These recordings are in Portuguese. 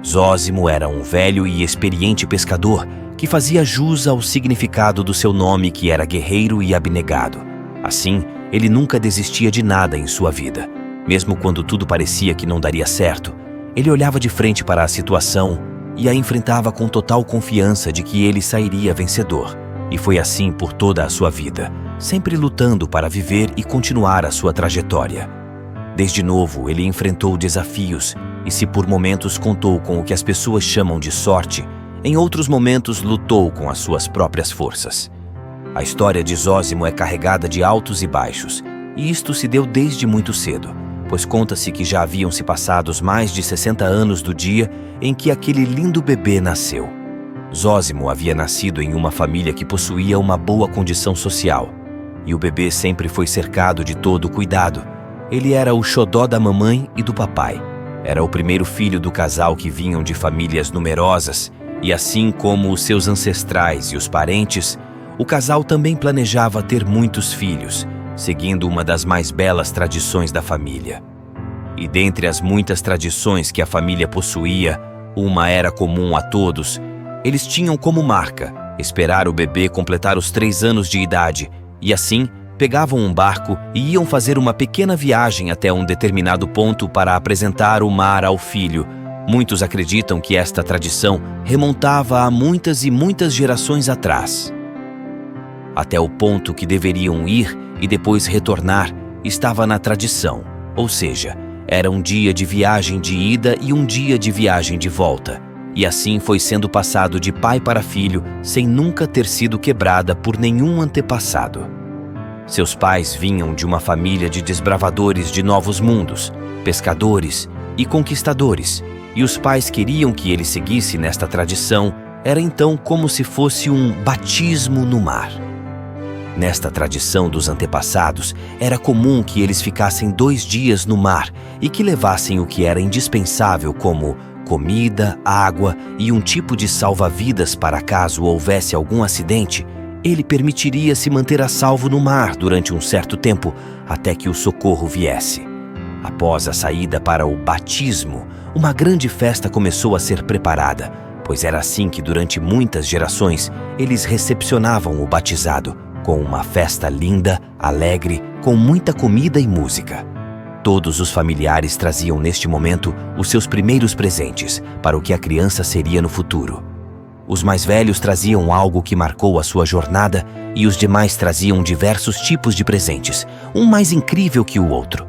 Zósimo era um velho e experiente pescador que fazia jus ao significado do seu nome, que era guerreiro e abnegado. Assim, ele nunca desistia de nada em sua vida. Mesmo quando tudo parecia que não daria certo, ele olhava de frente para a situação e a enfrentava com total confiança de que ele sairia vencedor. E foi assim por toda a sua vida, sempre lutando para viver e continuar a sua trajetória. Desde novo, ele enfrentou desafios e, se por momentos contou com o que as pessoas chamam de sorte, em outros momentos lutou com as suas próprias forças. A história de Zósimo é carregada de altos e baixos, e isto se deu desde muito cedo, pois conta-se que já haviam se passados mais de 60 anos do dia em que aquele lindo bebê nasceu. Zósimo havia nascido em uma família que possuía uma boa condição social, e o bebê sempre foi cercado de todo o cuidado. Ele era o xodó da mamãe e do papai. Era o primeiro filho do casal que vinham de famílias numerosas, e assim como os seus ancestrais e os parentes, o casal também planejava ter muitos filhos, seguindo uma das mais belas tradições da família. E dentre as muitas tradições que a família possuía, uma era comum a todos. Eles tinham como marca esperar o bebê completar os 3 anos de idade, e assim pegavam um barco e iam fazer uma pequena viagem até um determinado ponto para apresentar o mar ao filho. Muitos acreditam que esta tradição remontava a muitas e muitas gerações atrás. Até o ponto que deveriam ir e depois retornar estava na tradição, ou seja, era um dia de viagem de ida e um dia de viagem de volta. E assim foi sendo passado de pai para filho, sem nunca ter sido quebrada por nenhum antepassado. Seus pais vinham de uma família de desbravadores de novos mundos, pescadores e conquistadores, e os pais queriam que ele seguisse nesta tradição. Era então como se fosse um batismo no mar. Nesta tradição dos antepassados, era comum que eles ficassem 2 dias no mar e que levassem o que era indispensável, como comida, água e um tipo de salva-vidas para caso houvesse algum acidente. Ele permitiria se manter a salvo no mar durante um certo tempo, até que o socorro viesse. Após a saída para o batismo, uma grande festa começou a ser preparada, pois era assim que durante muitas gerações eles recepcionavam o batizado, com uma festa linda, alegre, com muita comida e música. Todos os familiares traziam neste momento os seus primeiros presentes para o que a criança seria no futuro. Os mais velhos traziam algo que marcou a sua jornada e os demais traziam diversos tipos de presentes, um mais incrível que o outro.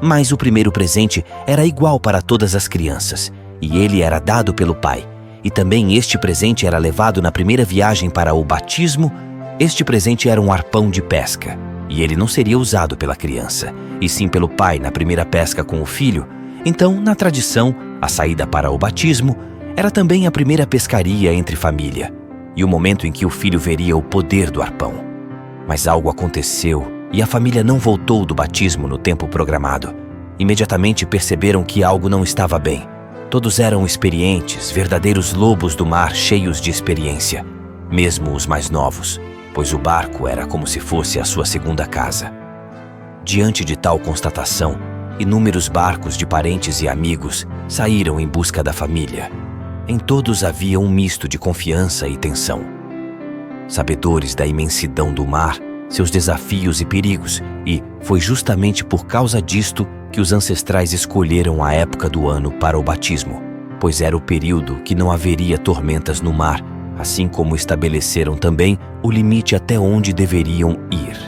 Mas o primeiro presente era igual para todas as crianças, e ele era dado pelo pai. E também este presente era levado na primeira viagem para o batismo. Este presente era um arpão de pesca, e ele não seria usado pela criança, e sim pelo pai na primeira pesca com o filho. Então, na tradição, a saída para o batismo era também a primeira pescaria entre família, e o momento em que o filho veria o poder do arpão. Mas algo aconteceu, e a família não voltou do batismo no tempo programado. Imediatamente perceberam que algo não estava bem. Todos eram experientes, verdadeiros lobos do mar cheios de experiência, mesmo os mais novos, pois o barco era como se fosse a sua segunda casa. Diante de tal constatação, inúmeros barcos de parentes e amigos saíram em busca da família. Em todos havia um misto de confiança e tensão. Sabedores da imensidão do mar, seus desafios e perigos, e foi justamente por causa disto que os ancestrais escolheram a época do ano para o batismo, pois era o período que não haveria tormentas no mar, assim como estabeleceram também o limite até onde deveriam ir.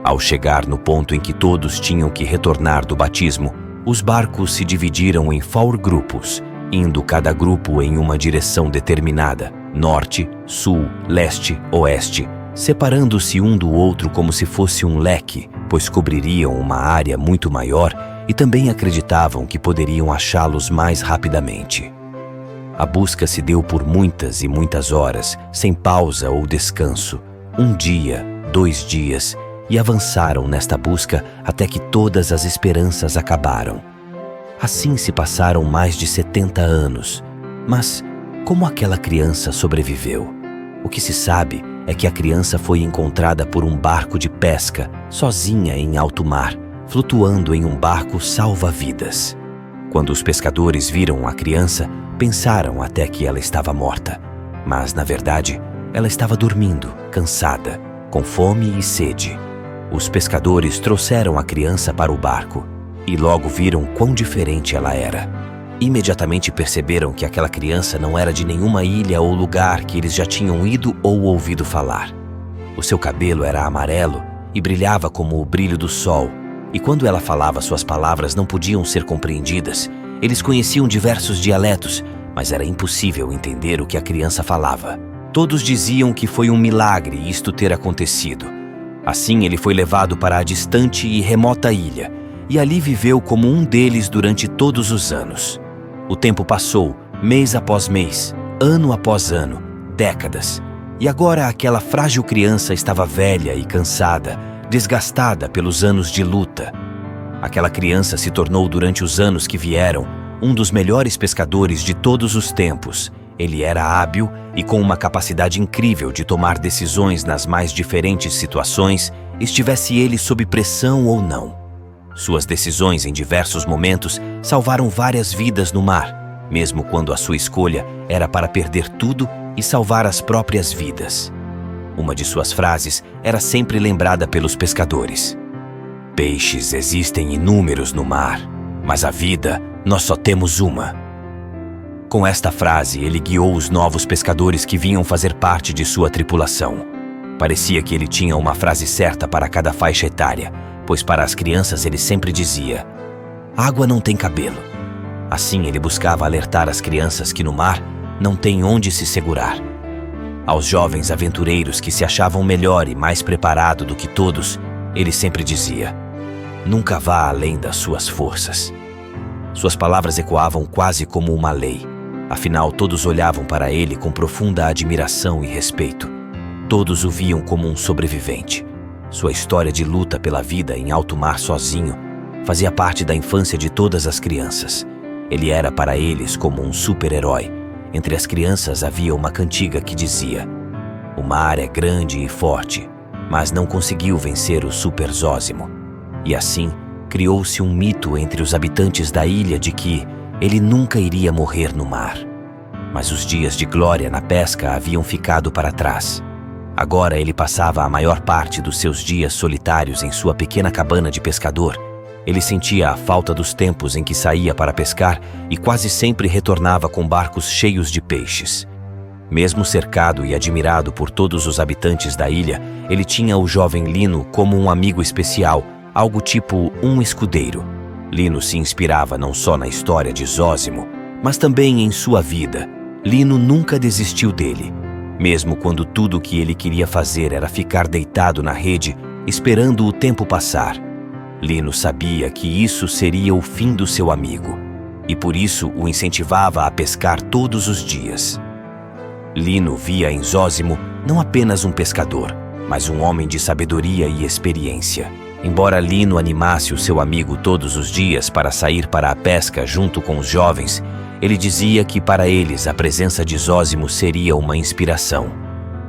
Ao chegar no ponto em que todos tinham que retornar do batismo, os barcos se dividiram em 4 grupos, indo cada grupo em uma direção determinada, norte, sul, leste, oeste, separando-se um do outro como se fosse um leque, pois cobririam uma área muito maior e também acreditavam que poderiam achá-los mais rapidamente. A busca se deu por muitas e muitas horas, sem pausa ou descanso, 1 dia, 2 dias, e avançaram nesta busca até que todas as esperanças acabaram. Assim se passaram mais de 70 anos, mas como aquela criança sobreviveu? O que se sabe é que a criança foi encontrada por um barco de pesca, sozinha em alto mar, flutuando em um barco salva-vidas. Quando os pescadores viram a criança, pensaram até que ela estava morta. Mas, na verdade, ela estava dormindo, cansada, com fome e sede. Os pescadores trouxeram a criança para o barco e logo viram quão diferente ela era. Imediatamente perceberam que aquela criança não era de nenhuma ilha ou lugar que eles já tinham ido ou ouvido falar. O seu cabelo era amarelo e brilhava como o brilho do sol, e quando ela falava, suas palavras não podiam ser compreendidas. Eles conheciam diversos dialetos, mas era impossível entender o que a criança falava. Todos diziam que foi um milagre isto ter acontecido. Assim, ele foi levado para a distante e remota ilha, e ali viveu como um deles durante todos os anos. O tempo passou, mês após mês, ano após ano, décadas. E agora aquela frágil criança estava velha e cansada, desgastada pelos anos de luta. Aquela criança se tornou, durante os anos que vieram, um dos melhores pescadores de todos os tempos. Ele era hábil e com uma capacidade incrível de tomar decisões nas mais diferentes situações, estivesse ele sob pressão ou não. Suas decisões em diversos momentos salvaram várias vidas no mar, mesmo quando a sua escolha era para perder tudo e salvar as próprias vidas. Uma de suas frases era sempre lembrada pelos pescadores: "Peixes existem inúmeros no mar, mas a vida nós só temos uma." Com esta frase, ele guiou os novos pescadores que vinham fazer parte de sua tripulação. Parecia que ele tinha uma frase certa para cada faixa etária, pois para as crianças ele sempre dizia: "Água não tem cabelo." Assim, ele buscava alertar as crianças que no mar não tem onde se segurar. Aos jovens aventureiros que se achavam melhor e mais preparado do que todos, ele sempre dizia: "Nunca vá além das suas forças." Suas palavras ecoavam quase como uma lei. Afinal, todos olhavam para ele com profunda admiração e respeito. Todos o viam como um sobrevivente. Sua história de luta pela vida em alto mar sozinho fazia parte da infância de todas as crianças. Ele era para eles como um super-herói. Entre as crianças havia uma cantiga que dizia: "O mar é grande e forte, mas não conseguiu vencer o Super Zósimo." E assim, criou-se um mito entre os habitantes da ilha de que ele nunca iria morrer no mar. Mas os dias de glória na pesca haviam ficado para trás. Agora ele passava a maior parte dos seus dias solitários em sua pequena cabana de pescador. Ele sentia a falta dos tempos em que saía para pescar e quase sempre retornava com barcos cheios de peixes. Mesmo cercado e admirado por todos os habitantes da ilha, ele tinha o jovem Lino como um amigo especial, algo tipo um escudeiro. Lino se inspirava não só na história de Zósimo, mas também em sua vida. Lino nunca desistiu dele, mesmo quando tudo o que ele queria fazer era ficar deitado na rede, esperando o tempo passar. Lino sabia que isso seria o fim do seu amigo, e por isso o incentivava a pescar todos os dias. Lino via em Zósimo não apenas um pescador, mas um homem de sabedoria e experiência. Embora Lino animasse o seu amigo todos os dias para sair para a pesca junto com os jovens, ele dizia que para eles a presença de Zósimo seria uma inspiração.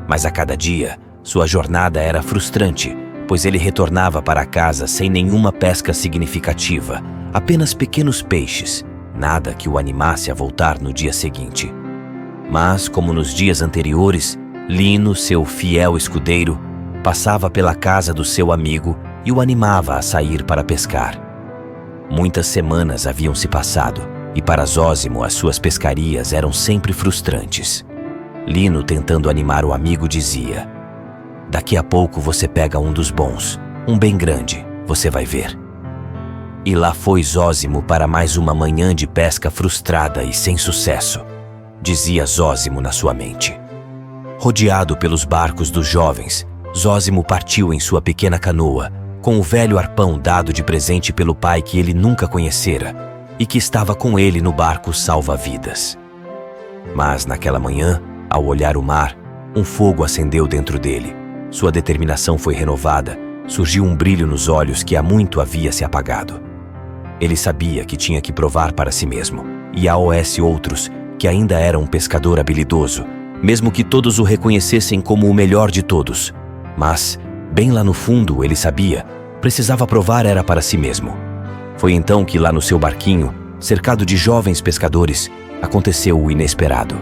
Mas a cada dia, sua jornada era frustrante, pois ele retornava para casa sem nenhuma pesca significativa, apenas pequenos peixes, nada que o animasse a voltar no dia seguinte. Mas, como nos dias anteriores, Lino, seu fiel escudeiro, passava pela casa do seu amigo e o animava a sair para pescar. Muitas semanas haviam se passado, e para Zósimo as suas pescarias eram sempre frustrantes. Lino, tentando animar o amigo, dizia: "Daqui a pouco você pega um dos bons, um bem grande, você vai ver." E lá foi Zósimo para mais uma manhã de pesca frustrada e sem sucesso, dizia Zósimo na sua mente. Rodeado pelos barcos dos jovens, Zósimo partiu em sua pequena canoa, com o velho arpão dado de presente pelo pai que ele nunca conhecera e que estava com ele no barco salva-vidas. Mas naquela manhã, ao olhar o mar, um fogo acendeu dentro dele. Sua determinação foi renovada, surgiu um brilho nos olhos que há muito havia se apagado. Ele sabia que tinha que provar para si mesmo, e a outros que ainda era um pescador habilidoso, mesmo que todos o reconhecessem como o melhor de todos. Mas, bem lá no fundo, ele sabia, precisava provar era para si mesmo. Foi então que lá no seu barquinho, cercado de jovens pescadores, aconteceu o inesperado.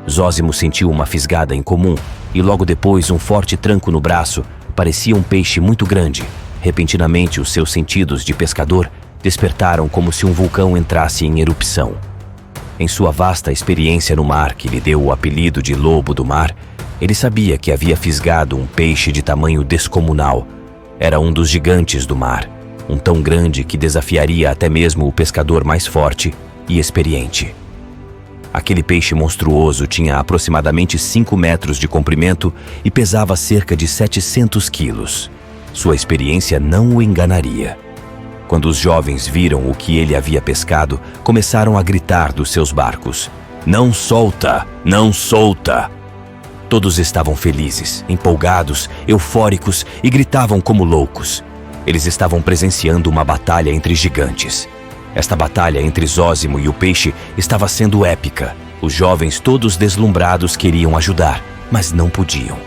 Zósimo sentiu uma fisgada incomum e logo depois um forte tranco no braço. Parecia um peixe muito grande. Repentinamente, os seus sentidos de pescador despertaram como se um vulcão entrasse em erupção. Em sua vasta experiência no mar, que lhe deu o apelido de Lobo do Mar, ele sabia que havia fisgado um peixe de tamanho descomunal. Era um dos gigantes do mar, um tão grande que desafiaria até mesmo o pescador mais forte e experiente. Aquele peixe monstruoso tinha aproximadamente 5 metros de comprimento e pesava cerca de 700 quilos. Sua experiência não o enganaria. Quando os jovens viram o que ele havia pescado, começaram a gritar dos seus barcos: "Não solta! Não solta!" Todos estavam felizes, empolgados, eufóricos e gritavam como loucos. Eles estavam presenciando uma batalha entre gigantes. Esta batalha entre Zósimo e o peixe estava sendo épica. Os jovens, todos deslumbrados, queriam ajudar, mas não podiam.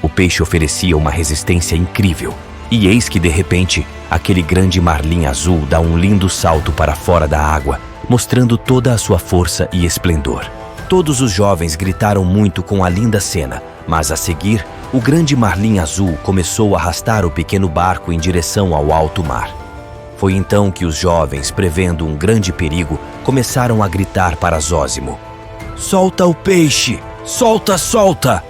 O peixe oferecia uma resistência incrível. E eis que, de repente, aquele grande marlim azul dá um lindo salto para fora da água, mostrando toda a sua força e esplendor. Todos os jovens gritaram muito com a linda cena, mas a seguir, o grande marlim azul começou a arrastar o pequeno barco em direção ao alto mar. Foi então que os jovens, prevendo um grande perigo, começaram a gritar para Zósimo: "Solta o peixe! Solta, solta!"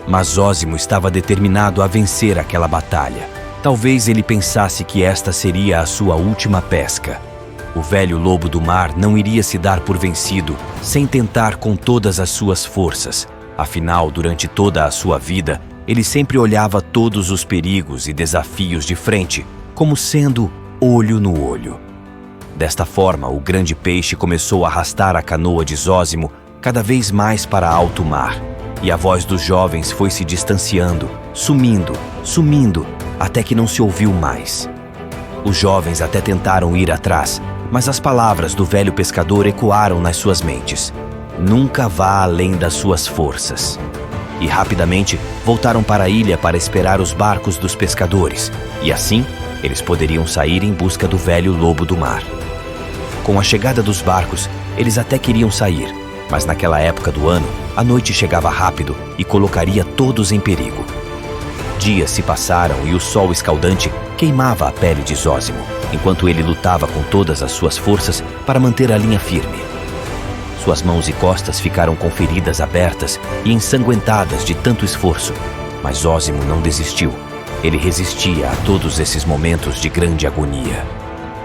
Mas Zósimo estava determinado a vencer aquela batalha. Talvez ele pensasse que esta seria a sua última pesca. O velho lobo do mar não iria se dar por vencido sem tentar com todas as suas forças. Afinal, durante toda a sua vida, ele sempre olhava todos os perigos e desafios de frente, como sendo olho no olho. Desta forma, o grande peixe começou a arrastar a canoa de Zósimo cada vez mais para alto mar. E a voz dos jovens foi se distanciando, sumindo, até que não se ouviu mais. Os jovens até tentaram ir atrás, mas as palavras do velho pescador ecoaram nas suas mentes: "Nunca vá além das suas forças." E rapidamente voltaram para a ilha para esperar os barcos dos pescadores, e assim eles poderiam sair em busca do velho lobo do mar. Com a chegada dos barcos, eles até queriam sair, mas naquela época do ano, a noite chegava rápido e colocaria todos em perigo. Dias se passaram e o sol escaldante queimava a pele de Zósimo, enquanto ele lutava com todas as suas forças para manter a linha firme. Suas mãos e costas ficaram com feridas abertas e ensanguentadas de tanto esforço, mas Zósimo não desistiu. Ele resistia a todos esses momentos de grande agonia.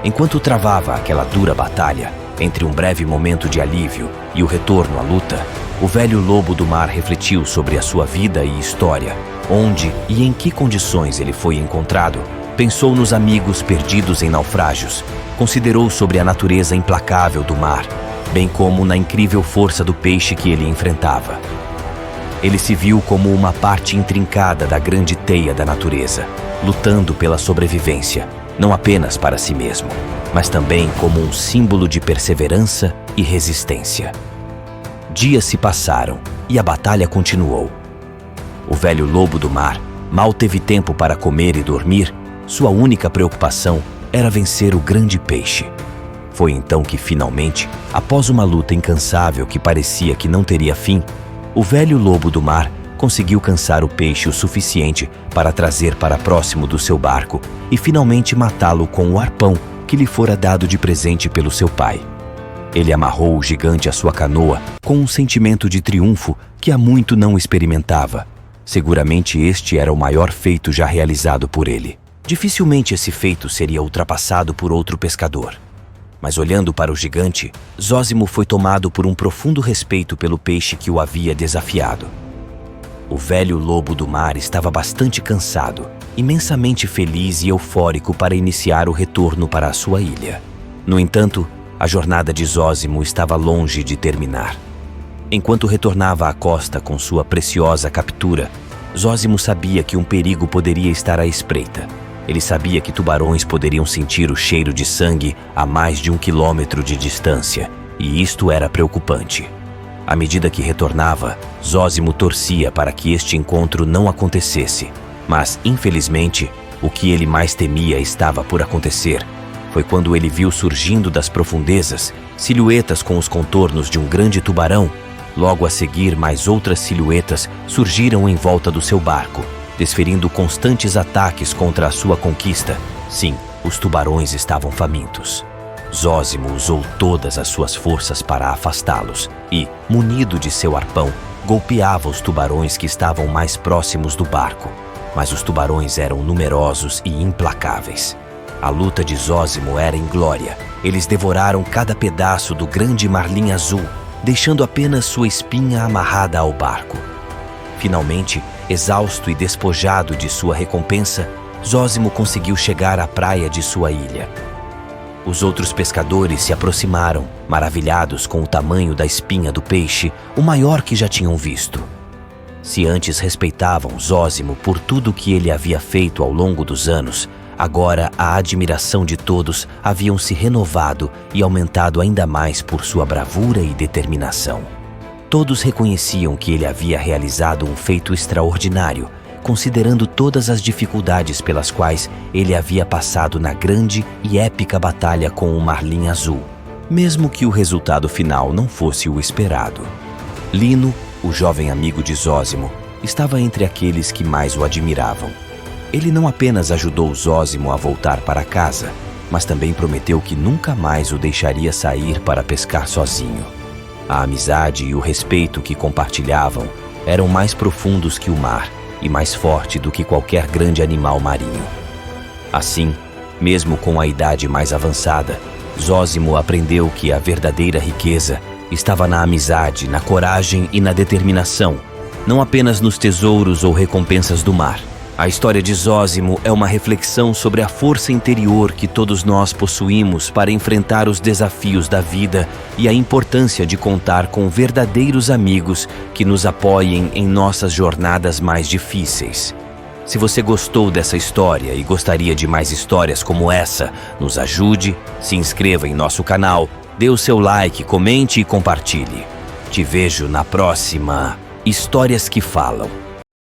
Enquanto travava aquela dura batalha, entre um breve momento de alívio e o retorno à luta, o velho lobo do mar refletiu sobre a sua vida e história, onde e em que condições ele foi encontrado, pensou nos amigos perdidos em naufrágios, considerou sobre a natureza implacável do mar, bem como na incrível força do peixe que ele enfrentava. Ele se viu como uma parte intrincada da grande teia da natureza, lutando pela sobrevivência, não apenas para si mesmo, mas também como um símbolo de perseverança e resistência. Dias se passaram e a batalha continuou. O velho lobo do mar mal teve tempo para comer e dormir. Sua única preocupação era vencer o grande peixe. Foi então que, finalmente, após uma luta incansável que parecia que não teria fim, o velho lobo do mar conseguiu cansar o peixe o suficiente para trazer para próximo do seu barco e finalmente matá-lo com o arpão que lhe fora dado de presente pelo seu pai. Ele amarrou o gigante à sua canoa com um sentimento de triunfo que há muito não experimentava. Seguramente este era o maior feito já realizado por ele. Dificilmente esse feito seria ultrapassado por outro pescador. Mas olhando para o gigante, Zósimo foi tomado por um profundo respeito pelo peixe que o havia desafiado. O velho lobo do mar estava bastante cansado, imensamente feliz e eufórico para iniciar o retorno para a sua ilha. No entanto, a jornada de Zósimo estava longe de terminar. Enquanto retornava à costa com sua preciosa captura, Zósimo sabia que um perigo poderia estar à espreita. Ele sabia que tubarões poderiam sentir o cheiro de sangue a mais de 1 quilômetro de distância, e isto era preocupante. À medida que retornava, Zósimo torcia para que este encontro não acontecesse, mas, infelizmente, o que ele mais temia estava por acontecer. foi quando ele viu surgindo das profundezas silhuetas com os contornos de um grande tubarão. Logo a seguir, mais outras silhuetas surgiram em volta do seu barco, desferindo constantes ataques contra a sua conquista. Sim, os tubarões estavam famintos. Zósimo usou todas as suas forças para afastá-los e, munido de seu arpão, golpeava os tubarões que estavam mais próximos do barco. Mas os tubarões eram numerosos e implacáveis. A luta de Zósimo era inglória. Eles devoraram cada pedaço do grande marlim azul, deixando apenas sua espinha amarrada ao barco. Finalmente, exausto e despojado de sua recompensa, Zósimo conseguiu chegar à praia de sua ilha. Os outros pescadores se aproximaram, maravilhados com o tamanho da espinha do peixe, o maior que já tinham visto. Se antes respeitavam Zósimo por tudo que ele havia feito ao longo dos anos, agora a admiração de todos haviam se renovado e aumentado ainda mais por sua bravura e determinação. Todos reconheciam que ele havia realizado um feito extraordinário, considerando todas as dificuldades pelas quais ele havia passado na grande e épica batalha com o Marlim Azul, mesmo que o resultado final não fosse o esperado. Lino, o jovem amigo de Zósimo, estava entre aqueles que mais o admiravam. Ele não apenas ajudou Zósimo a voltar para casa, mas também prometeu que nunca mais o deixaria sair para pescar sozinho. A amizade e o respeito que compartilhavam eram mais profundos que o mar e mais forte do que qualquer grande animal marinho. Assim, mesmo com a idade mais avançada, Zósimo aprendeu que a verdadeira riqueza estava na amizade, na coragem e na determinação, não apenas nos tesouros ou recompensas do mar. A história de Zósimo é uma reflexão sobre a força interior que todos nós possuímos para enfrentar os desafios da vida e a importância de contar com verdadeiros amigos que nos apoiem em nossas jornadas mais difíceis. Se você gostou dessa história e gostaria de mais histórias como essa, nos ajude, se inscreva em nosso canal, dê o seu like, comente e compartilhe. Te vejo na próxima Histórias que Falam.